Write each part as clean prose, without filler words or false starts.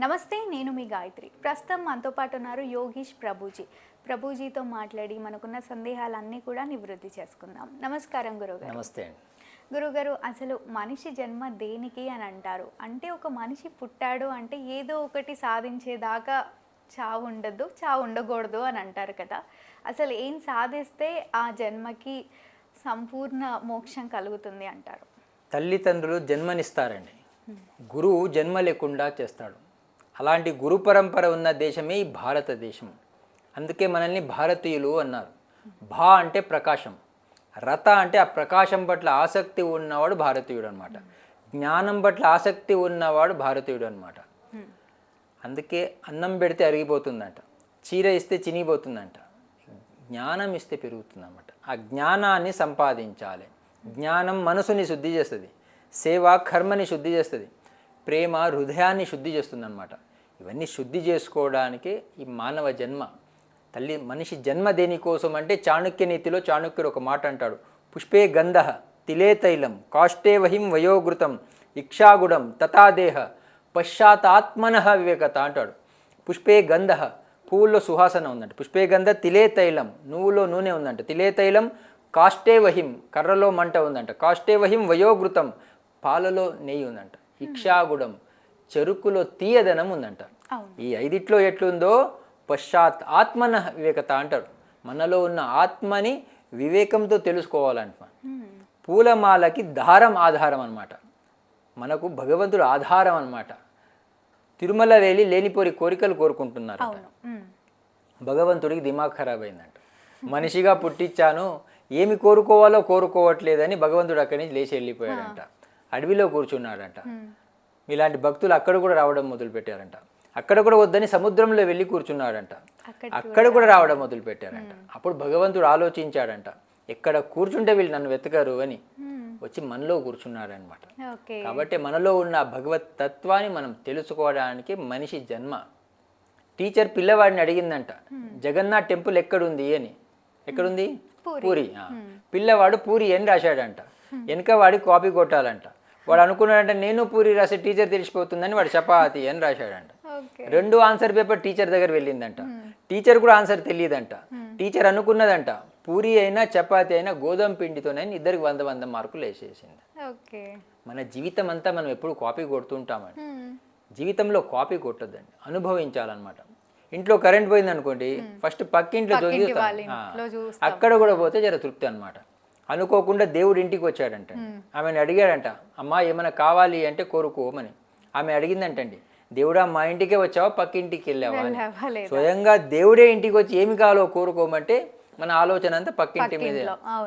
నమస్తే, నేను మీ గాయత్రి. ప్రస్తుతం మనతో పాటు ఉన్నారు యోగీష్ ప్రభుజీ. ప్రభుజీతో మాట్లాడి మనకున్న సందేహాలన్నీ కూడా నివృత్తి చేసుకుందాం. నమస్కారం గురుగారు. నమస్తే అండి. గురుగారు, అసలు మనిషి జన్మ దేనికి అని అంటారు? అంటే ఒక మనిషి పుట్టాడు అంటే ఏదో ఒకటి సాధించేదాకా చావు ఉండదు, చావు ఉండకూడదు అని అంటారు కదా. అసలు ఏం సాధిస్తే ఆ జన్మకి సంపూర్ణ మోక్షం కలుగుతుంది అంటారు? తల్లిదండ్రులు జన్మనిస్తారండి, గురువు జన్మ లేకుండా చేస్తాడు. అలాంటి గురు పరంపర ఉన్న దేశమే ఈ భారతదేశం. అందుకే మనల్ని భారతీయులు అన్నారు. భా అంటే ప్రకాశం, రత అంటే ఆ ప్రకాశం పట్ల ఆసక్తి ఉన్నవాడు భారతీయుడు అనమాట. జ్ఞానం పట్ల ఆసక్తి ఉన్నవాడు భారతీయుడు అనమాట. అందుకే అన్నం పెడితే అరిగిపోతుందంట, చీర ఇస్తే చినిగిపోతుందంట, జ్ఞానం ఇస్తే పెరుగుతుందన్నమాట. ఆ జ్ఞానాన్ని సంపాదించాలి. జ్ఞానం మనసుని శుద్ధి చేస్తుంది, సేవ కర్మని శుద్ధి చేస్తుంది, ప్రేమ హృదయాన్ని శుద్ధి చేస్తుంది అనమాట. ఇవన్నీ శుద్ధి చేసుకోవడానికి ఈ మానవ జన్మ. మనిషి జన్మ దేనికోసం అంటే చాణక్య నీతిలో చాణక్యుడు ఒక మాట అంటాడు, పుష్పే గంధ తిలే తైలం కాష్టే వహిం వయోగృతం ఇక్షాగుడం తథాదేహ పశ్చాత్మన వివేకత అంటాడు. పుష్పే గంధ, పువ్వుల్లో సువాసన ఉందంట. పుష్పే గంధ తిలే తైలం, నువ్వులో నూనె ఉందంట. తిలే తైలం కాష్టే వహిం, కర్రలో మంట ఉందంట. కాష్టే వహిం వయోగృతం, పాలలో నెయ్యి ఉందంట. ఇక్షాగుడం, చెరుకులో తీయదనం ఉందంట. ఈ ఐదిట్లో ఎట్లుందో పశ్చాత్మన వివేకత అంటాడు. మనలో ఉన్న ఆత్మని వివేకంతో తెలుసుకోవాలంట. పూలమాలకి దారం ఆధారం అన్నమాట. మనకు భగవంతుడు ఆధారం అన్నమాట. తిరుమల వెళ్ళి లేనిపోరి కోరికలు కోరుకుంటున్నారు. భగవంతుడికి దిమాగ్ ఖరాబ్ అయిందంట. మనిషిగా పుట్టించాను, ఏమి కోరుకోవాలో కోరుకోవట్లేదని భగవంతుడు అక్కడి నుంచి లేచి వెళ్ళిపోయాడంట. అడవిలో కూర్చున్నాడంట. ఇలాంటి భక్తులు అక్కడ కూడా రావడం మొదలుపెట్టారంట. అక్కడ కూడా వద్దని సముద్రంలో వెళ్ళి కూర్చున్నాడంట. అక్కడ కూడా రావడం మొదలుపెట్టారంట. అప్పుడు భగవంతుడు ఆలోచించాడంట, ఎక్కడ కూర్చుంటే వీళ్ళు నన్ను వెతకరు అని వచ్చి మనలో కూర్చున్నాడనమాట. కాబట్టి మనలో ఉన్న భగవత్ తత్వాన్ని మనం తెలుసుకోవడానికి మనిషి జన్మ. టీచర్ పిల్లవాడిని అడిగిందంట, జగన్నాథ్ టెంపుల్ ఎక్కడుంది అని. ఎక్కడుంది? పూరి. పిల్లవాడు పూరి అని రాశాడంట. వెనక వాడికి కాపీ కొట్టాలంట. వాడు అనుకున్నాడంటే నేను పూరి రాసే టీచర్ తెలిసిపోతుందని వాడు చపాతి అని రాశాడంట. రెండు ఆన్సర్ పేపర్ టీచర్ దగ్గర వెళ్ళిందంట. టీచర్ కూడా ఆన్సర్ తెలియదంట. టీచర్ అనుకున్నదంట పూరి అయినా చపాతి అయినా గోధుమ పిండితోనైనా ఇద్దరికి 100 మార్కులు వేసేసింది. మన జీవితం అంతా మనం ఎప్పుడు కాపీ కొడుతుంటామండి. జీవితంలో కాపీ కొట్టద్దండి, అనుభవించాలన్నమాట. ఇంట్లో కరెంట్ పోయింది అనుకోండి, ఫస్ట్ పక్కింట్లో అక్కడ కూడా పోతే జర తృప్తి అనమాట. అనుకోకుండా దేవుడు ఇంటికి వచ్చాడంట. ఆమెను అడిగాడంట, అమ్మా ఏమైనా కావాలి అంటే కోరుకోమని. ఆమె అడిగిందంటండి, దేవుడా మా ఇంటికే వచ్చావా పక్కింటికి వెళ్ళావా అని. స్వయంగా దేవుడే ఇంటికి వచ్చి ఏమి కావాలో కోరుకోమంటే మన ఆలోచన అంతా పక్కింటి మీదే.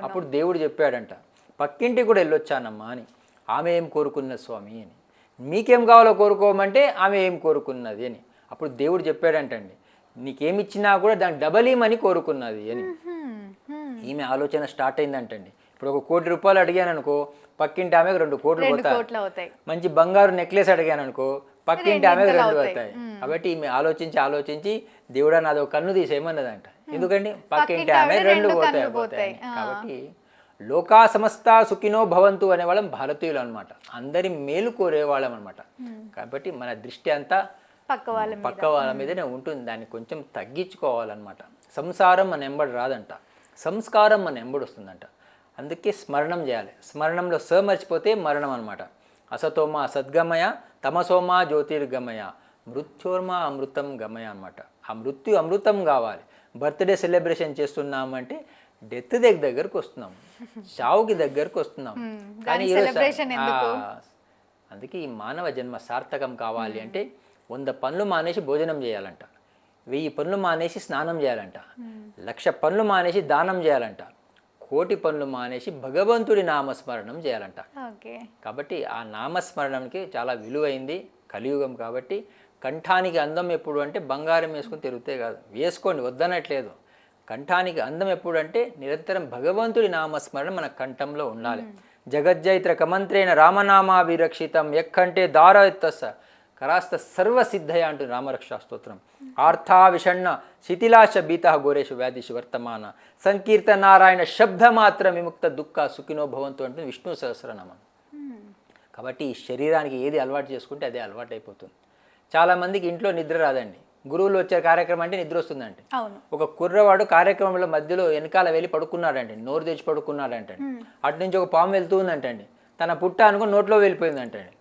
అప్పుడు దేవుడు చెప్పాడంట, పక్కింటికి కూడా వెళ్ళొచ్చానమ్మా అని. ఆమె ఏం కోరుకున్నది స్వామి అని. మీకేం కావాలో కోరుకోమంటే ఆమె ఏం కోరుకున్నది అని. అప్పుడు దేవుడు చెప్పాడంటండి, నీకేమిచ్చినా కూడా దానికి డబల్ ఇమ్మని కోరుకున్నది అని. ఈమె ఆలోచన స్టార్ట్ అయిందంటండి. ఇప్పుడు ఒక ₹1 కోటి అడిగాను అనుకో, పక్కింటి ఆమెకు 2 కోట్లు పోతాయి. మంచి బంగారు నెక్లెస్ అడిగాను అనుకో, పక్కింటి ఆమెకు 2 అవుతాయి. కాబట్టి ఈమె ఆలోచించి దేవుడా నాదో కన్ను తీసేయమన్నదంట. ఎందుకండి పక్కింటి ఆమె 2 పోతాయి. కాబట్టి లోకా సమస్త సుఖినో భవంతు అనేవాళ్ళం భారతీయులు అనమాట. అందరి మేలు కోరేవాళ్ళం అనమాట. కాబట్టి మన దృష్టి అంతా పక్క వాళ్ళ మీదనే ఉంటుంది. దాన్ని కొంచెం తగ్గించుకోవాలన్నమాట. సంసారం మన ఎంబడి రాదంట, సంస్కారం మన ఎంబడి వస్తుందంట. అందుకే స్మరణం చేయాలి. స్మరణంలో స మర్చిపోతే మరణం అనమాట. అసతోమ సద్గమయ, తమసోమ జ్యోతిర్గమయ, మృత్యోర్మ అమృతం గమయ అనమాట. ఆ మృత్యు అమృతం కావాలి. బర్త్డే సెలబ్రేషన్ చేస్తున్నామంటే డెత్ దగ్గరకు వస్తున్నాం, చావుకి దగ్గరకు వస్తున్నాం. కానీ అందుకే ఈ మానవ జన్మ సార్థకం కావాలి అంటే 100 పనులు మానేసి భోజనం చేయాలంట, 1000 పనులు మానేసి స్నానం చేయాలంట, 1,00,000 పనులు మానేసి దానం చేయాలంట, 1,00,000 పనులు మానేసి భగవంతుడి నామస్మరణం చేయాలంట. కాబట్టి ఆ నామస్మరణంకి చాలా విలువైంది. కలియుగం కాబట్టి కంఠానికి అందం ఎప్పుడు అంటే బంగారం వేసుకొని తిరుగుతే కాదు, వేసుకోండి వద్దనట్లేదు. కంఠానికి అందం ఎప్పుడు అంటే నిరంతరం భగవంతుడి నామస్మరణ మన కంఠంలో ఉండాలి. జగజ్జైత్ర కమంత్రేణ రామనామాభిరక్షితం ఎక్కంటే దారతస్స కరాస్త సర్వసిద్ధయ అంటుంది రామరక్షా స్తోత్రం. ఆర్థా విషణ్ణ శిథిలాశ భీత ఘోరేషు వ్యాధిషు వర్తమాన సంకీర్త నారాయణ శబ్దమాత్ర విముక్త దుఃఖ సుఖినో భవంతు అంటుంది విష్ణు సహస్రనామం. కాబట్టి ఈ శరీరానికి ఏది అలవాటు చేసుకుంటే అదే అలవాటు అయిపోతుంది. చాలామందికి ఇంట్లో నిద్ర రాదండి. గురువులు వచ్చే కార్యక్రమం అంటే నిద్ర వస్తుందండి. అవును. ఒక కుర్రవాడు కార్యక్రమంలో మధ్యలో వెనకాల వెళ్ళి పడుకున్నాడంటే, నోరు తెచ్చి పడుకున్నాడంటండి. అటు నుంచి ఒక పాము వెళ్తూ ఉందంటండి. తన పుట్ట అనుకుని నోట్లో వెళ్ళిపోయిందంటండి.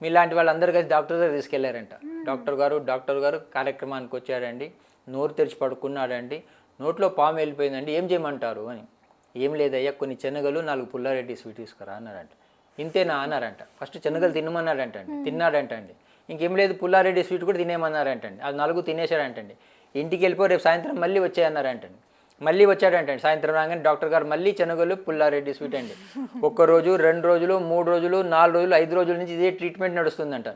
మీలాంటి వాళ్ళందరూ కలిసి డాక్టర్ దగ్గర తీసుకెళ్లారంట. డాక్టర్ గారు కార్యక్రమానికి వచ్చాడండి, నోరు తెరిచి పడుకున్నాడండి, నోట్లో పాము వెళ్ళిపోయిందండి, ఏం చేయమంటారు అని. ఏం లేదయ్యా, కొన్ని శనగలు 4 పుల్లారెడ్డి స్వీట్ తీసుకురా అన్నారంట. ఇంతేనా అన్నారంట. ఫస్ట్ శనగలు తినమన్నాడంటండి, తిన్నాడంటండి. ఇంకేం లేదు, పుల్లారెడ్డి స్వీట్ కూడా తినేయమన్నారంటండి. అది 4 తినేశాడంటండి. ఇంటికి వెళ్ళిపో, రేపు సాయంత్రం మళ్ళీ వచ్చాయన్నారంటండి. మళ్ళీ వచ్చాడంటండి. సాయంత్రం రాగానే డాక్టర్ గారు మళ్ళీ శనగలు పుల్లారెడ్డి స్వీట్ అండి. 1 రోజు, 2 రోజులు, 3 రోజులు, 4 రోజులు, 5 రోజుల నుంచి ఇదే ట్రీట్మెంట్ నడుస్తుందంట.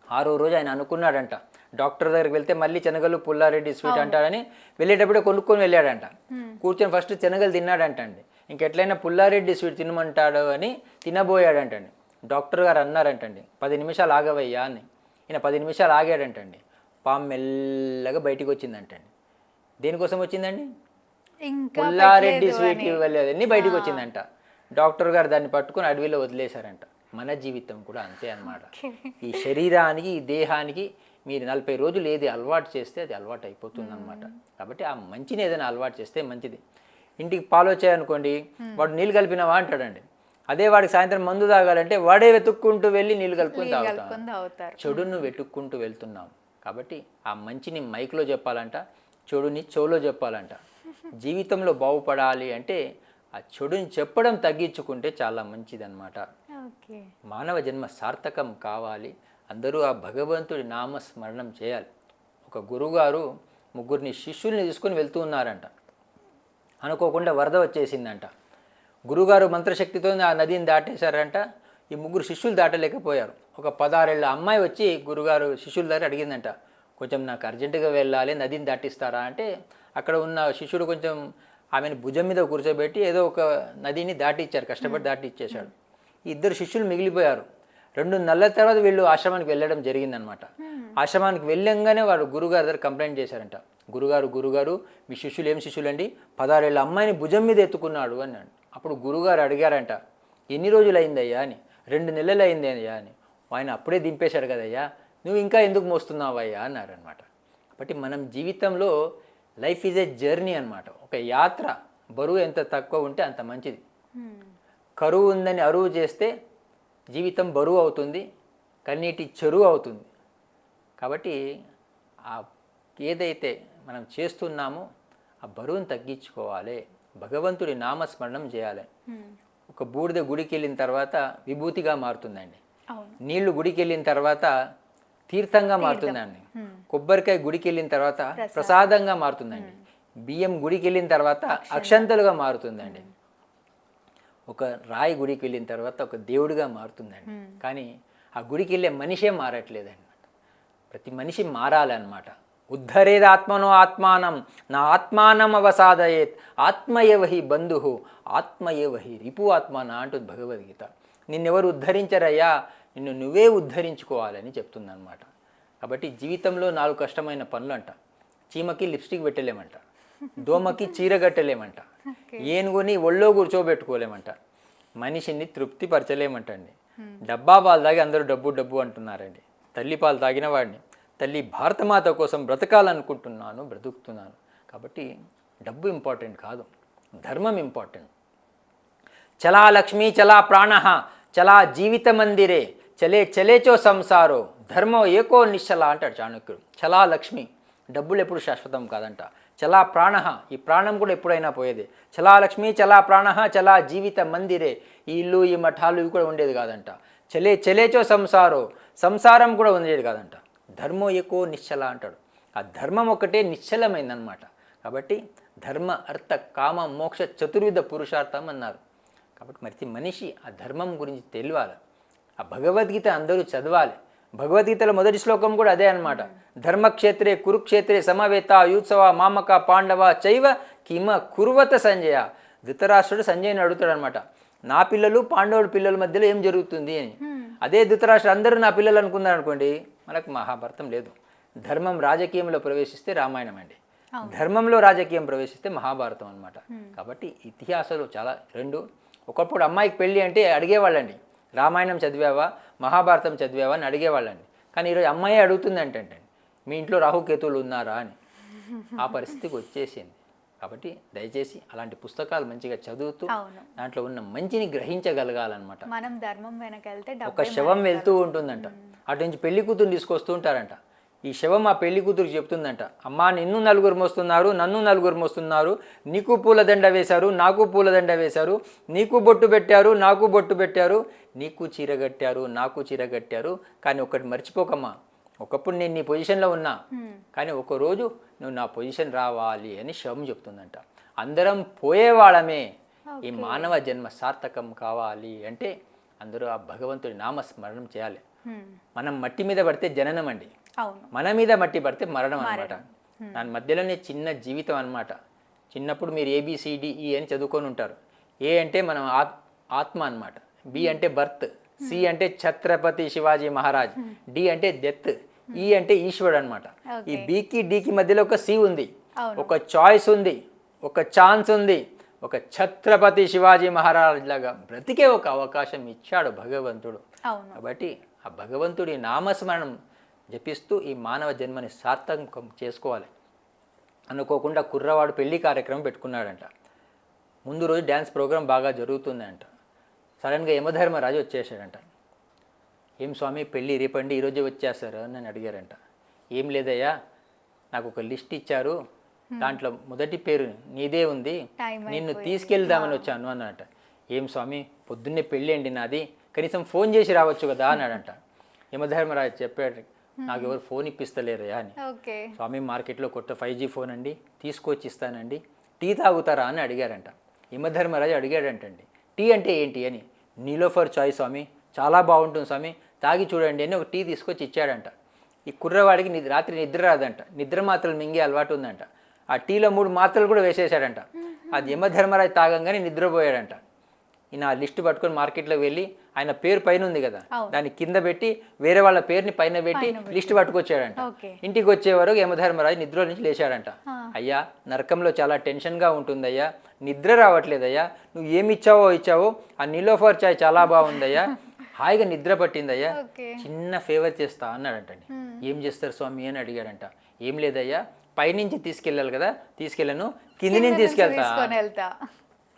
6వ రోజు ఆయన అనుకున్నాడంట, డాక్టర్ దగ్గరికి వెళ్తే మళ్ళీ శనగలు పుల్లారెడ్డి స్వీట్ అంటాడని వెళ్ళేటప్పుడే కొనుక్కొని వెళ్ళాడంట. కూర్చొని ఫస్ట్ శనగలు తిన్నాడంటండి. ఇంకెట్లయినా పుల్లారెడ్డి స్వీట్ తినమంటాడు అని తినబోయాడంటండి. డాక్టర్ గారు అన్నారంటండి, 10 నిమిషాలు ఆగవయ్యా అని. ఈయన 10 నిమిషాలు ఆగాడంటండి. పాము మెల్లగా బయటికి వచ్చిందంటండి. దేనికోసం వచ్చిందండి? పుల్లారెడ్డి స్వీట్ ఇవ్వలేదని బయటికి వచ్చిందంట. డాక్టర్ గారు దాన్ని పట్టుకుని అడవిలో వదిలేశారంట. మన జీవితం కూడా అంతే అన్నమాట. ఈ శరీరానికి, ఈ దేహానికి మీరు 40 రోజులు ఏది అలవాటు చేస్తే అది అలవాటు అయిపోతుంది అనమాట. కాబట్టి ఆ మంచిని ఏదైనా అలవాటు చేస్తే మంచిది. ఇంటికి పాలు వచ్చాయనుకోండి, వాడు నీళ్ళు కలిపినవా అంటాడండి. అదే వాడికి సాయంత్రం మందు తాగాలంటే వాడే వెతుక్కుంటూ వెళ్ళి నీళ్ళు కలుపుకొని తాగుతాడు. చెడును వెతుక్కుంటూ వెళ్తున్నాం. కాబట్టి ఆ మంచిని మైక్లో చెప్పాలంట, చెడుని చెవులో చెప్పాలంట. జీవితంలో బాగుపడాలి అంటే ఆ చెడుని చెప్పడం తగ్గించుకుంటే చాలా మంచిదన్నమాట. మానవ జన్మ సార్థకం కావాలి. అందరూ ఆ భగవంతుడి నామస్మరణం చేయాలి. ఒక గురువుగారు 3 శిష్యుల్ని తీసుకొని వెళ్తూ ఉన్నారంట. అనుకోకుండా వరద వచ్చేసిందంట. గురుగారు మంత్రశక్తితో ఆ నదిని దాటేశారంట. ఈ 3 శిష్యులు దాటలేకపోయారు. ఒక 16 ఏళ్ళ అమ్మాయి వచ్చి గురుగారు శిష్యుల దగ్గర అడిగిందంట, కొంచెం నాకు అర్జెంటుగా వెళ్ళాలి, నదిని దాటిస్తారా అంటే, అక్కడ ఉన్న శిష్యుడు కొంచెం ఆమెను భుజం మీద కూర్చోబెట్టి ఏదో ఒక నదిని దాటిచ్చారు, కష్టపడి దాటిచ్చేశాడు. ఈ 2 శిష్యులు మిగిలిపోయారు. 2 నెలల తర్వాత వీళ్ళు ఆశ్రమానికి వెళ్ళడం జరిగిందనమాట. ఆశ్రమానికి వెళ్ళంగానే వారు గురుగారి దగ్గర కంప్లైంట్ చేశారంట. గురుగారు మీ శిష్యులు ఏం శిష్యులండి, 16 ఏళ్ళ అమ్మాయిని భుజం మీద ఎత్తుకున్నాడు అన్నాడు. అప్పుడు గురుగారు అడిగారంట, ఎన్ని రోజులు అయిందయ్యా అని. 2 నెలలు అయింది అయ్యా అని. ఆయన అప్పుడే దింపేశాడు కదయ్యా, నువ్వు ఇంకా ఎందుకు మోస్తున్నావయ్యా అన్నారనమాట. కాబట్టి మనం జీవితంలో లైఫ్ ఈజ్ ఏ జర్నీ అనమాట, ఒక యాత్ర. బరువు ఎంత తక్కువ ఉంటే అంత మంచిది. కరువు ఉందని అరువు చేస్తే జీవితం బరువు అవుతుంది, కన్నీటి చెరువు అవుతుంది. కాబట్టి ఏదైతే మనం చేస్తున్నామో ఆ బరువును తగ్గించుకోవాలి, భగవంతుడి నామస్మరణం చేయాలి. ఒక బూడిద గుడికి వెళ్ళిన తర్వాత విభూతిగా మారుతుందండి. నీళ్లు గుడికి వెళ్ళిన తర్వాత తీర్థంగా మారుతుందండి. కొబ్బరికాయ గుడికి వెళ్ళిన తర్వాత ప్రసాదంగా మారుతుందండి. బియ్యం గుడికి వెళ్ళిన తర్వాత అక్షంతలుగా మారుతుందండి. ఒక రాయి గుడికి వెళ్ళిన తర్వాత ఒక దేవుడిగా మారుతుందండి. కానీ ఆ గుడికి వెళ్ళే మనిషే మారట్లేదండి. ప్రతి మనిషి మారాలన్నమాట. ఉద్ధరేది ఆత్మనో ఆత్మానం నా ఆత్మానం అవసాదయేత్ ఆత్మయేవహి బంధు ఆత్మయేవహి రిపు ఆత్మాన అంటుంది భగవద్గీత. నిన్నెవరు ఉద్ధరించరయ్యా, నిన్ను నువ్వే ఉద్ధరించుకోవాలని చెప్తుందన్నమాట. కాబట్టి జీవితంలో 4 కష్టమైన పనులు అంట. చీమకి లిప్స్టిక్ పెట్టలేమంట, దోమకి చీర కట్టలేమంట, ఏనుగుని ఒళ్ళో కూర్చోబెట్టుకోలేమంట, మనిషిని తృప్తిపరచలేమంటండి. డబ్బా పాలు తాగి అందరూ డబ్బు అంటున్నారండి. తల్లి పాలు తాగిన వాడిని, తల్లి భారతమాత కోసం బ్రతకాలనుకుంటున్నాను, బ్రతుకుతున్నాను. కాబట్టి డబ్బు ఇంపార్టెంట్ కాదు, ధర్మం ఇంపార్టెంట్. చలా లక్ష్మీ చలా ప్రాణ చలా జీవిత మందిరే చలేచో సంసారో ధర్మం ఏకో నిశ్చల అంటాడు చాణక్యుడు. చలా లక్ష్మి, డబ్బులు ఎప్పుడు శాశ్వతం కాదంట. చలా ప్రాణ, ఈ ప్రాణం కూడా ఎప్పుడైనా పోయేది. చలా లక్ష్మి చలా ప్రాణ చలా జీవిత మందిరే, ఈ ఇల్లు ఈ మఠాలు ఇవి కూడా ఉండేది కాదంట. చలేచో సంసారో, సంసారం కూడా ఉండేది కాదంట. ధర్మం ఏకో నిశ్చల అంటాడు. ఆ ధర్మం ఒకటే నిశ్చలమైందనమాట. కాబట్టి ధర్మ అర్థ కామ మోక్ష చతుర్విధ పురుషార్థం అన్నారు. కాబట్టి ప్రతి మనిషి ఆ ధర్మం గురించి తెలియాలి. ఆ భగవద్గీత అందరూ చదవాలి. భగవద్గీతలో మొదటి శ్లోకం కూడా అదే అనమాట. ధర్మక్షేత్రే కురుక్షేత్రే సమవేత యూత్సవ మామక పాండవ చైవ కిమ కుర్వత సంజయ. ధృతరాష్ట్రుడు సంజయ్ని అడుగుతాడు అనమాట, నా పిల్లలు పాండవుడి పిల్లల మధ్యలో ఏం జరుగుతుంది అని. అదే ధృతరాష్ట్రుడు అందరూ నా పిల్లలు అనుకున్నారు అనుకోండి, మనకు మహాభారతం లేదు. ధర్మం రాజకీయంలో ప్రవేశిస్తే రామాయణం అండి, ధర్మంలో రాజకీయం ప్రవేశిస్తే మహాభారతం అనమాట. కాబట్టి ఇతిహాసాలు చాలా రెండు. ఒకప్పుడు అమ్మాయికి పెళ్ళి అంటే అడిగేవాళ్ళండి, రామాయణం చదివావా మహాభారతం చదివావా అని అడిగేవాళ్ళండి. కానీ ఈరోజు అమ్మాయి అడుగుతుంది అంటే మీ ఇంట్లో రాహుకేతువులు ఉన్నారా అని. ఆ పరిస్థితికి వచ్చేసింది. కాబట్టి దయచేసి అలాంటి పుస్తకాలు మంచిగా చదువుతూ అవును. దాంట్లో ఉన్న మంచిని గ్రహించగలగాలన్నమాట. మనం ధర్మం వెనకెళ్తే ఒక డబ్బే శవం మనకి వెళ్తూ ఉంటుందంట, అటు నుంచి పెళ్లి కూతురు తీసుకొస్తూ ఉంటారంట. ఈ శవం ఆ పెళ్లి కూతురు చెప్తుందంట, అమ్మా నిన్ను నలుగురు మోస్తున్నారు, నన్ను నలుగురు మోస్తున్నారు, నీకు పూలదండ వేశారు, నాకు పూలదండ వేశారు, నీకు బొట్టు పెట్టారు, నాకు బొట్టు పెట్టారు, నీకు చీర కట్టారు, నాకు చీర కట్టారు, కానీ ఒకటి మర్చిపోకమ్మా, ఒకప్పుడు నేను నీ పొజిషన్లో ఉన్నా, కానీ ఒకరోజు నువ్వు నా పొజిషన్ రావాలి అని శవం చెప్తుందంట. అందరం పోయేవాళ్ళమే, ఈ మానవ జన్మ సార్థకం కావాలి అంటే అందరూ ఆ భగవంతుడి నామస్మరణం చేయాలి. మనం మట్టి మీద పడితే జననం అండి, అవును. మన మీద మట్టి పడితే మరణం అనమాట. దాని మధ్యలోనే చిన్న జీవితం అనమాట. చిన్నప్పుడు మీరు ABCDE అని చదువుకొని ఉంటారు. ఏ అంటే మనం ఆత్మ అనమాట, బి అంటే బర్త్, సి అంటే ఛత్రపతి శివాజీ మహారాజ్, డి అంటే డెత్, ఈ అంటే ఈశ్వరుడు అనమాట. ఈ బికి డికి మధ్యలో ఒక సి ఉంది, ఒక చాయిస్ ఉంది, ఒక ఛాన్స్ ఉంది. ఒక ఛత్రపతి శివాజీ మహారాజ్ లాగా బ్రతికే ఒక అవకాశం ఇచ్చాడు భగవంతుడు. కాబట్టి ఆ భగవంతుడి నామస్మరణం జపిస్తూ ఈ మానవ జన్మని సార్థకం చేసుకోవాలి. అనుకోకుండా కుర్రవాడు పెళ్లి కార్యక్రమం పెట్టుకున్నాడంట. ముందు రోజు డ్యాన్స్ ప్రోగ్రాం బాగా జరుగుతుందంట. సడన్గా యమధర్మరాజు వచ్చేసాడంట. ఏం స్వామి పెళ్ళి రేపండి ఈరోజే వచ్చేస్తారు అని నన్ను అడిగారంట. ఏం లేదయ్యా, నాకు ఒక లిస్ట్ ఇచ్చారు, దాంట్లో మొదటి పేరు నీదే ఉంది, నిన్ను తీసుకెళ్దామని వచ్చాను అన్నట. ఏం స్వామి పొద్దున్నే పెళ్ళి అండి నాది, కనీసం ఫోన్ చేసి రావచ్చు కదా అన్నాడంట. యమధర్మరాజు చెప్పాడు, నాకు ఎవరు ఫోన్ ఇప్పిస్తలేరయ్యా అని. స్వామి మార్కెట్లో కొత్త 5G ఫోన్ అండి, తీసుకొచ్చి ఇస్తానండి, టీ తాగుతారా అని అడిగారంట. యమధర్మరాజు అడిగాడంటండి, టీ అంటే ఏంటి అని. నీలోఫర్ చాయ్ స్వామి, చాలా బాగుంటుంది స్వామి, తాగి చూడండి అని ఒక టీ తీసుకొచ్చి ఇచ్చాడంట. ఈ కుర్రవాడికి రాత్రి నిద్ర రాదంట, నిద్ర మాత్రలు మింగే అలవాటు ఉందంట. ఆ టీలో 3 మాత్రలు కూడా వేసేసాడంట. అది యమధర్మరాజు తాగంగానే నిద్రపోయాడంట. ఈయన ఆ లిస్టు పట్టుకొని మార్కెట్లో వెళ్ళి ఆయన పేరు పైన ఉంది కదా దాన్ని కింద పెట్టి వేరే వాళ్ళ పేరుని పైన పెట్టి లిస్టు పట్టుకొచ్చాడంట. ఇంటికి వచ్చే వరకు యమధర్మరాజు నిద్ర నుంచి లేచాడంట. అయ్యా నరకంలో చాలా టెన్షన్గా ఉంటుందయ్యా, నిద్ర రావట్లేదయ్యా, నువ్వు ఏమి ఇచ్చావో ఆ నీలోఫర్ చాయ్ చాలా బాగుందయ్యా, హాయిగా నిద్ర పట్టిందయ్యా, చిన్న ఫేవర్ చేస్తా అన్నాడంటండి. ఏం చేస్తారు స్వామి అని అడిగాడంట. ఏం లేదయ్యా, పైనుంచి తీసుకెళ్ళాలి కదా, తీసుకెళ్ళను, కింది నుంచి తీసుకెళ్తా.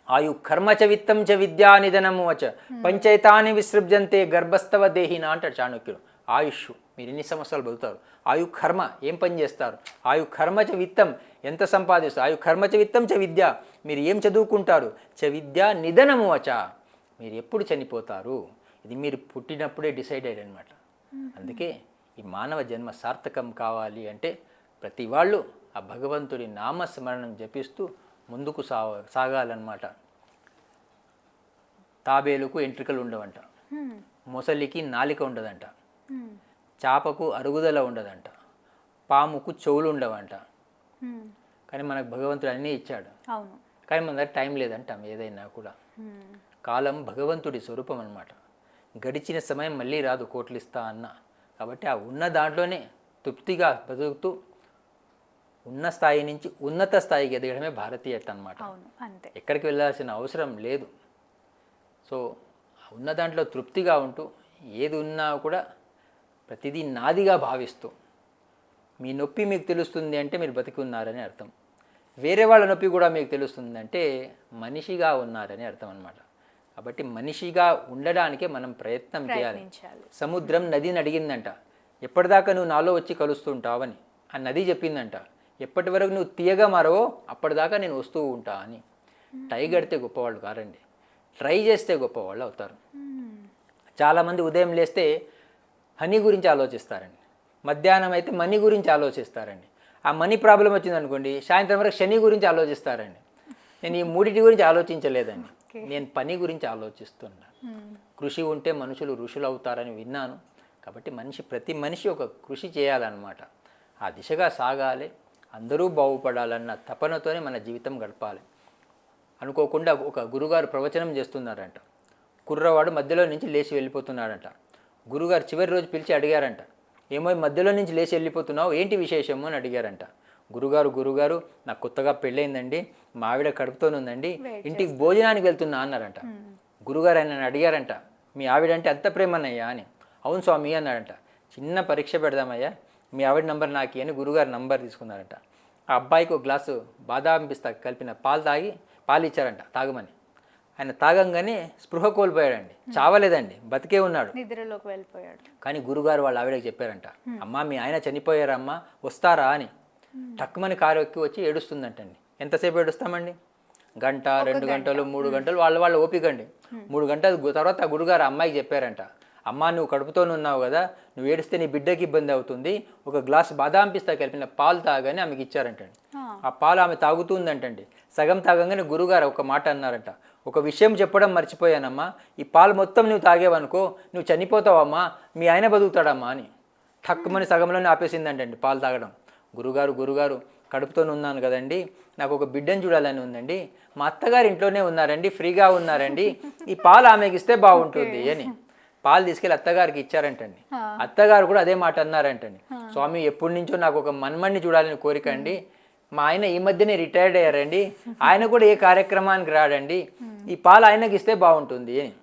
ఆయు కర్మ చ విత్తం చ విద్యా నిధనము వచ పంచైతాని విసృజ్యంతే గర్భస్థవ దేహిన అంటాడు చాణక్యుడు. ఆయుష్, మీరు ఎన్ని సంవత్సరాలు బతుకుతారు, ఆయు కర్మ ఏం పని చేస్తారు, ఆయు కర్మ చ విత్తం ఎంత సంపాదిస్తారు, ఆయు కర్మ చ విత్తం చ విద్య మీరు ఏం చదువుకుంటారు, చ విద్యా నిధనము వచ మీరు ఎప్పుడు చనిపోతారు, ఇది మీరు పుట్టినప్పుడే డిసైడ్ అయ్యారు అనమాట. అందుకే ఈ మానవ జన్మ సార్థకం కావాలి అంటే ప్రతి వాళ్ళు ఆ భగవంతుడి నామస్మరణం జపిస్తూ ముందుకు సాగాలన్నమాట. తాబేలుకు ఎంట్రికలు ఉండవంట, మొసలికి నాలిక ఉండదంట, చాపకు అరుగుదల ఉండదంట, పాముకు చెవులు ఉండవంట. కానీ మనకు భగవంతుడు అన్నీ ఇచ్చాడు, కానీ మన దగ్గర టైం లేదంటాం ఏదైనా కూడా. కాలం భగవంతుడి స్వరూపం అన్నమాట. గడిచిన సమయం మళ్ళీ రాదు, కోట్లు ఇస్తా అన్న. కాబట్టి ఆ ఉన్న దాంట్లోనే తృప్తిగా బతుకుతూ ఉన్న స్థాయి నుంచి ఉన్నత స్థాయికి ఎదగడమే భారతీయత అన్నమాట. ఎక్కడికి వెళ్ళాల్సిన అవసరం లేదు. సో ఉన్న దాంట్లో తృప్తిగా ఉంటూ ఏది ఉన్నా కూడా ప్రతిదీ నాదిగా భావిస్తూ, మీ నొప్పి మీకు తెలుస్తుంది అంటే మీరు బతికి ఉన్నారని అర్థం, వేరే వాళ్ళ నొప్పి కూడా మీకు తెలుస్తుంది అంటే మనిషిగా ఉన్నారని అర్థం అన్నమాట. కాబట్టి మనిషిగా ఉండడానికే మనం ప్రయత్నం చేయాలి. సముద్రం నదిని అడిగిందంట, ఎప్పటిదాకా నువ్వు నాలో వచ్చి కలుస్తుంటావని. ఆ నది చెప్పిందంట, ఎప్పటి వరకు నువ్వు తీయగా మారవో అప్పటిదాకా నేను వస్తూ ఉంటా అని. టై కడితే గొప్పవాళ్ళు కారండి, ట్రై చేస్తే గొప్పవాళ్ళు అవుతారు. చాలామంది ఉదయం లేస్తే హనీ గురించి ఆలోచిస్తారండి, మధ్యాహ్నం అయితే మనీ గురించి ఆలోచిస్తారండి. ఆ మనీ ప్రాబ్లం వచ్చిందనుకోండి సాయంత్రం వరకు శని గురించి ఆలోచిస్తారండి. నేను ఈ మూడింటి గురించి ఆలోచించలేదండి, నేను పని గురించి ఆలోచిస్తున్నాను. కృషి ఉంటే మనుషులు ఋషులు అవుతారని విన్నాను. కాబట్టి ప్రతి మనిషి ఒక కృషి చేయాలన్నమాట. ఆ దిశగా సాగాలి, అందరూ బాగుపడాలన్న తపనతోనే మన జీవితం గడపాలి. అనుకోకుండా ఒక గురుగారు ప్రవచనం చేస్తున్నారంట. కుర్రవాడు మధ్యలో నుంచి లేచి వెళ్ళిపోతున్నాడంట. గురుగారు చివరి రోజు పిలిచి అడిగారంట, ఏమో మధ్యలో నుంచి లేచి వెళ్ళిపోతున్నావు, ఏంటి విశేషము అని అడిగారంట. గురుగారు నాకు కొత్తగా పెళ్ళయిందండి, మా ఆవిడ కడుపుతోనుందండి, ఇంటికి భోజనానికి వెళ్తున్నా అన్నారంట. గురుగారు ఆయన అడిగారంట, మీ ఆవిడ అంటే అంత ప్రేమనయ్యా అని. అవును స్వామి అన్నాడంట. చిన్న పరీక్ష పెడదామయ్యా, మీ ఆవిడ నంబర్ నాకు అని గురుగారు నంబర్ తీసుకున్నారంట. ఆ అబ్బాయికి ఒక గ్లాసు బాదాం పిస్తా కలిపిన పాలు ఇచ్చారంట తాగమని. ఆయన తాగంగానే స్పృహ కోల్పోయాడండి, చావలేదండి, బతికే ఉన్నాడు. నిద్రలోకి వెళ్ళిపోయాడు. కానీ గురుగారు వాళ్ళ ఆవిడకి చెప్పారంట, అమ్మా మీ ఆయన చనిపోయారమ్మా, వస్తారా అని. టక్కుమని కారు ఎక్కి వచ్చి ఏడుస్తుందంటండి. ఎంతసేపు ఏడుస్తామండి? గంట, 2 గంటలు, 3 గంటలు, వాళ్ళ ఓపిక అండి. 3 గంటల తర్వాత ఆ గురుగారు అమ్మాయికి చెప్పారంట, అమ్మా నువ్వు కడుపుతోనే ఉన్నావు కదా, నువ్వు ఏడిస్తే నీ బిడ్డకి ఇబ్బంది అవుతుంది, ఒక గ్లాసు బాదాం పిస్తా కలిపిన పాలు తాగని ఆమెకి ఇచ్చారంటండి. ఆ పాలు ఆమె తాగుతుందంటండి. సగం తాగంగానే గురుగారు ఒక మాట అన్నారంట, ఒక విషయం చెప్పడం మర్చిపోయానమ్మా, ఈ పాలు మొత్తం నువ్వు తాగేవనుకో నువ్వు చనిపోతావమ్మా, మీ ఆయన బతుకుతాడమ్మా అని. ఠక్కుమని సగంలోనే ఆపేసిందంటండి పాలు తాగడం. గురుగారు కడుపుతోనే ఉన్నాను కదండి, నాకు ఒక బిడ్డను చూడాలని ఉందండి, మా అత్తగారు ఇంట్లోనే ఉన్నారండి, ఫ్రీగా ఉన్నారండి, ఈ పాలు ఆమెకి ఇస్తే బాగుంటుంది అని పాలు తీసుకెళ్ళి అత్తగారికి ఇచ్చారంటండి. అత్తగారు కూడా అదే మాట అన్నారంటండి, స్వామి ఎప్పటి నుంచో నాకు ఒక మన్మణ్ణి చూడాలని కోరిక అండి, మా ఆయన ఈ మధ్యనే రిటైర్డ్ అయ్యారండి, ఆయన కూడా ఏ కార్యక్రమానికి రాడండి, ఈ పాలు ఆయనకి ఇస్తే బాగుంటుంది అని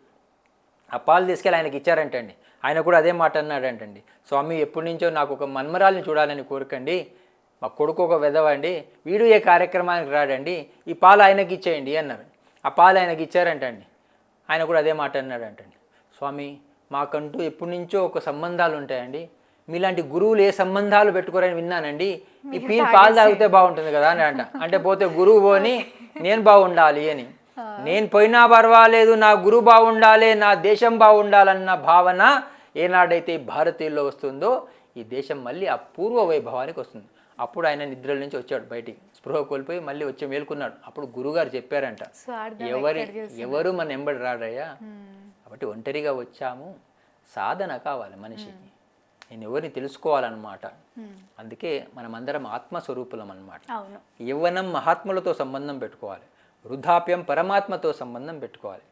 ఆ పాలు తీసుకెళ్ళి ఆయనకి ఇచ్చారంటండి. ఆయన కూడా అదే మాట అన్నాడంటండి, స్వామి ఎప్పటి నుంచో నాకు ఒక మన్మరాల్ని చూడాలని కోరికండి, మా కొడుకు ఒక వెధవండి, వీడు ఏ కార్యక్రమానికి రాడండి, ఈ పాలు ఆయనకి ఇచ్చేయండి అన్నారు. ఆ పాలు ఆయనకి ఇచ్చారంటండి. ఆయన కూడా అదే మాట అన్నాడంటండి, స్వామి మాకంటూ ఎప్పటి నుంచో ఒక సంబంధాలు ఉంటాయండి, మీలాంటి గురువులు ఏ సంబంధాలు పెట్టుకోరని విన్నానండి, ఈ పాలు తాగితే బాగుంటుంది కదా అని అంటే పోతే గురువు పోని నేను బాగుండాలి అని. నేను పోయినా పర్వాలేదు, నా గురువు బాగుండాలి, నా దేశం బాగుండాలన్న భావన ఏనాడైతే భారతీయుల్లో వస్తుందో ఈ దేశం మళ్ళీ ఆ పూర్వ వైభవానికి వస్తుంది. అప్పుడు ఆయన నిద్రల నుంచి వచ్చాడు బయటికి, స్పృహ కోల్పోయి మళ్ళీ వచ్చి మేల్కొన్నాడు. అప్పుడు గురుగారు చెప్పారంట, ఎవరు మన ఎంబడి రాడయ్యా, కాబట్టి ఒంటరిగా వచ్చాము, సాధన కావాలి మనిషికి, నేను ఎవరిని తెలుసుకోవాలన్నమాట. అందుకే మనమందరం ఆత్మస్వరూపులం అన్నమాట. యవ్వనం మహాత్ములతో సంబంధం పెట్టుకోవాలి, వృద్ధాప్యం పరమాత్మతో సంబంధం పెట్టుకోవాలి.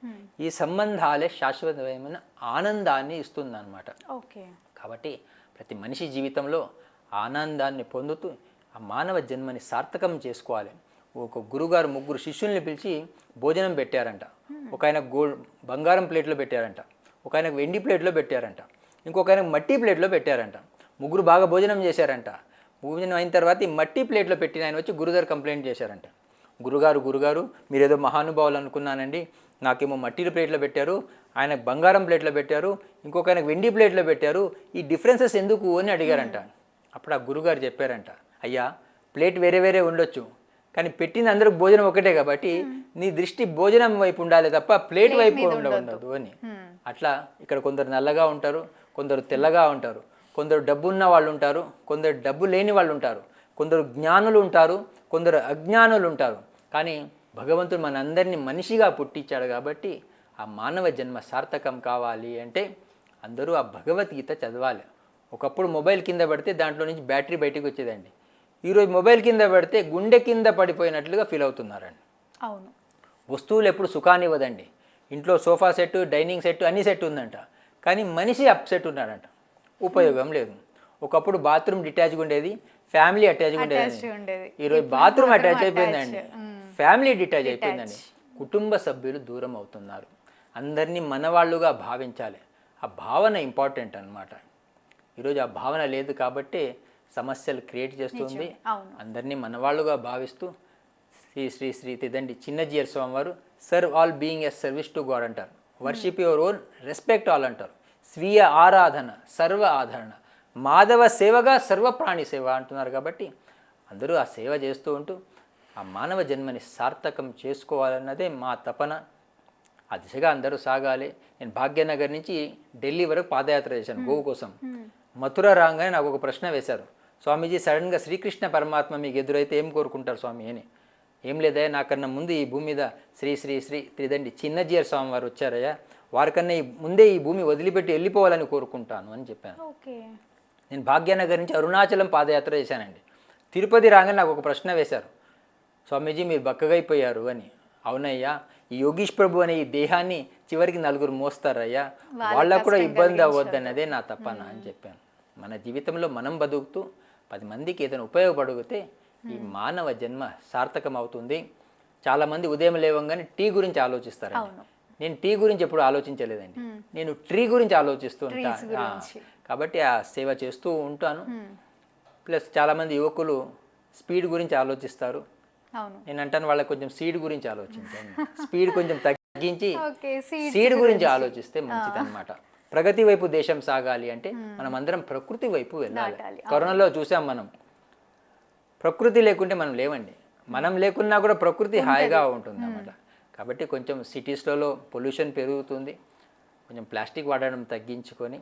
ఈ సంబంధాలే శాశ్వతమైన ఆనందాన్ని ఇస్తుందన్నమాట. కాబట్టి ప్రతి మనిషి జీవితంలో ఆనందాన్ని పొందుతూ ఆ మానవ జన్మని సార్థకం చేసుకోవాలి. ఒక గురుగారు 3 శిష్యుల్ని పిలిచి భోజనం పెట్టారంట. ఒక ఆయన బంగారం ప్లేట్లో పెట్టారంట, ఒక ఆయనకు వెండి ప్లేట్లో పెట్టారంట, ఇంకొక ఆయనకు మట్టి ప్లేట్లో పెట్టారంట. 3 బాగా భోజనం చేశారంట. భోజనం అయిన తర్వాత ఈ మట్టి ప్లేట్లో పెట్టిన ఆయన వచ్చి గురుగారు కంప్లైంట్ చేశారంట, గురుగారు మీరేదో మహానుభావులు అనుకున్నానండి, నాకేమో మట్టి ప్లేట్లో పెట్టారు, ఆయన బంగారం ప్లేట్లో పెట్టారు, ఇంకొక ఆయనకు వెండి ప్లేట్లో పెట్టారు, ఈ డిఫరెన్సెస్ ఎందుకు అని అడిగారంట. అప్పుడు ఆ గురుగారు చెప్పారంట, అయ్యా ప్లేట్ వేరే వేరే ఉండొచ్చు, కానీ పెట్టిన అందరికి భోజనం ఒకటే కాబట్టి నీ దృష్టి భోజనం వైపు ఉండాలి తప్ప ప్లేట్ వైపు ఉండదు అని. అట్లా ఇక్కడ కొందరు నల్లగా ఉంటారు, కొందరు తెల్లగా ఉంటారు, కొందరు డబ్బు ఉన్న వాళ్ళు ఉంటారు, కొందరు డబ్బు లేని వాళ్ళు ఉంటారు, కొందరు జ్ఞానులు ఉంటారు, కొందరు అజ్ఞానులు ఉంటారు. కానీ భగవంతుడు మనందరినీ మనిషిగా పుట్టించాడు కాబట్టి ఆ మానవ జన్మ సార్థకం కావాలి అంటే అందరూ ఆ భగవద్గీత చదవాలి. ఒకప్పుడు మొబైల్ కింద పడితే దాంట్లో నుంచి బ్యాటరీ బయటికి వచ్చేదండి, ఈరోజు మొబైల్ కింద పడితే గుండె కింద పడిపోయినట్లుగా ఫీల్ అవుతున్నారండి. అవును, వస్తువులు ఎప్పుడు సుఖాన్ని ఇవ్వదండి. ఇంట్లో సోఫా సెట్, డైనింగ్ సెట్, అన్ని సెట్ ఉందంట, కానీ మనిషి అప్సెట్ ఉన్నాడంట, ఉపయోగం లేదు. ఒకప్పుడు బాత్రూమ్ డిటాచ్గా ఉండేది, ఫ్యామిలీ అటాచ్గా ఉండేది, ఈరోజు బాత్రూమ్ అటాచ్ అయిపోయిందండి, ఫ్యామిలీ డిటాచ్ అయిపోయిందండి. కుటుంబ సభ్యులు దూరం అవుతున్నారు. అందరినీ మనవాళ్ళుగా భావించాలి, ఆ భావన ఇంపార్టెంట్ అన్నమాట. ఈరోజు ఆ భావన లేదు కాబట్టి సమస్యలు క్రియేట్ చేస్తుంది. అందరినీ మనవాళ్ళుగా భావిస్తూ శ్రీ తిదండి చిన్నజీయర్ స్వామి వారు serve all being a service to God అంటారు, worship your own, respect all అంటారు, స్వీయ ఆరాధన సర్వ ఆదరణ, మాధవ సేవగా సర్వప్రాణి సేవ అంటున్నారు. కాబట్టి అందరూ ఆ సేవ చేస్తూ ఉంటూ ఆ మానవ జన్మని సార్థకం చేసుకోవాలన్నదే మా తపన. ఆ దిశగా అందరూ సాగాలి. నేను భాగ్యనగర్ నుంచి ఢిల్లీ వరకు పాదయాత్ర చేశాను గోవు కోసం. మథుర రాగానే నాకు ఒక ప్రశ్న వేశారు, స్వామీజీ సడన్గా శ్రీకృష్ణ పరమాత్మ మీకు ఎదురైతే ఏం కోరుకుంటారు స్వామి అని. ఏం లేదయ్యా, నాకన్నా ముందు ఈ భూమి మీద శ్రీ శ్రీ శ్రీ త్రిదండి చిన్నజీయర్ స్వామి వారు వచ్చారయ్యా, వారికన్నా ముందే ఈ భూమి వదిలిపెట్టి వెళ్ళిపోవాలని కోరుకుంటాను అని చెప్పాను. నేను భాగ్యనగర్ నుంచి అరుణాచలం పాదయాత్ర చేశానండి. తిరుపతి రాగానే నాకు ఒక ప్రశ్న వేశారు, స్వామీజీ మీరు బక్కగైపోయారు అని. అవునయ్యా, ఈ యోగీష్ ప్రభు అనే ఈ దేహాన్ని చివరికి 4 మోస్తారయ్యా, వాళ్ళకు కూడా ఇబ్బంది అవ్వద్దన్నదే నా తపన అని చెప్పాను. మన జీవితంలో మనం బతుకుతూ 10 మందికి ఏదైనా ఉపయోగపడితే ఈ మానవ జన్మ సార్థకం అవుతుంది. చాలామంది ఉదయం లేవంగానే టీ గురించి ఆలోచిస్తారు. నేను టీ గురించి ఎప్పుడు ఆలోచించలేదండి, నేను ట్రీ గురించి ఆలోచిస్తూ ఉంటాను. కాబట్టి ఆ సేవ చేస్తూ ఉంటాను. ప్లస్ చాలామంది యువకులు స్పీడ్ గురించి ఆలోచిస్తారు. అవును. నేను అంటాను వాళ్ళకి కొంచెం సీడ్ గురించి ఆలోచించండి, స్పీడ్ కొంచెం తగ్గించి ఓకే, సీడ్ గురించి ఆలోచిస్తే మంచిదన్నమాట. ప్రగతి వైపు దేశం సాగాలి అంటే మనం అందరం ప్రకృతి వైపు వెళ్ళాలి. నాటాలి. కరోనాలో చూసాం మనం, ప్రకృతి లేకుంటే మనం లేవండి. మనం లేకున్నా కూడా ప్రకృతి హాయిగా ఉంటుంది అన్నమాట. కాబట్టి కొంచెం సిటీస్లలో పొల్యూషన్ పెరుగుతుంది, కొంచెం ప్లాస్టిక్ వాడడం తగ్గించుకొని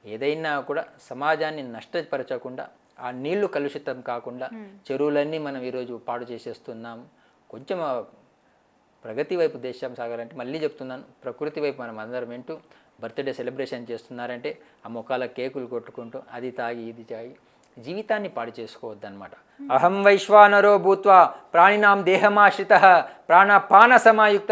ఏదైనా కూడా సమాజాన్ని నష్టపరచకుండా, ఆ నీళ్లు కలుషితం కాకుండా, చెరువులన్నీ మనం ఈరోజు పాడు చేసేస్తున్నాము. కొంచెం ప్రగతి వైపు దేశం సాగాలంటే మళ్ళీ చెప్తున్నాను, ప్రకృతి వైపు మనం అందరం వింటూ బర్త్డే సెలబ్రేషన్ చేస్తున్నారంటే ఆ మొక్కల కేకులు కొట్టుకుంటూ అది తాగి ఇది తాగి జీవితాన్ని పాడు చేసుకోవద్దన్నమాట. అహం వైశ్వానరో భూత్వా ప్రాణినాం దేహమాశ్రిత ప్రాణపాన సమాయుక్త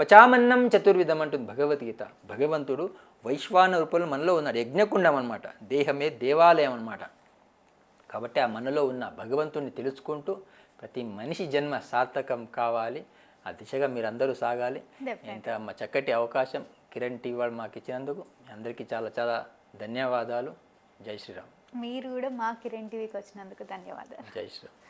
పచామన్నం చతుర్విధం అంటుంది భగవద్గీత. భగవంతుడు వైశ్వాన రూపంలో మనలో ఉన్నాడు, యజ్ఞకుండం అనమాట. దేహమే దేవాలయం అనమాట. కాబట్టి ఆ మనలో ఉన్న భగవంతుడిని తెలుసుకుంటూ ప్రతి మనిషి జన్మ సార్థకం కావాలి, ఆ దిశగా మీరందరూ సాగాలి. ఇంత మా చక్కటి అవకాశం కిరణ్ టీవీ వాళ్ళు మాకు ఇచ్చినందుకు అందరికీ చాలా చాలా ధన్యవాదాలు. జై శ్రీరామ్. మీరు కూడా మా కిరణ్ టీవీకి వచ్చినందుకు ధన్యవాదాలు. జై శ్రీరామ్.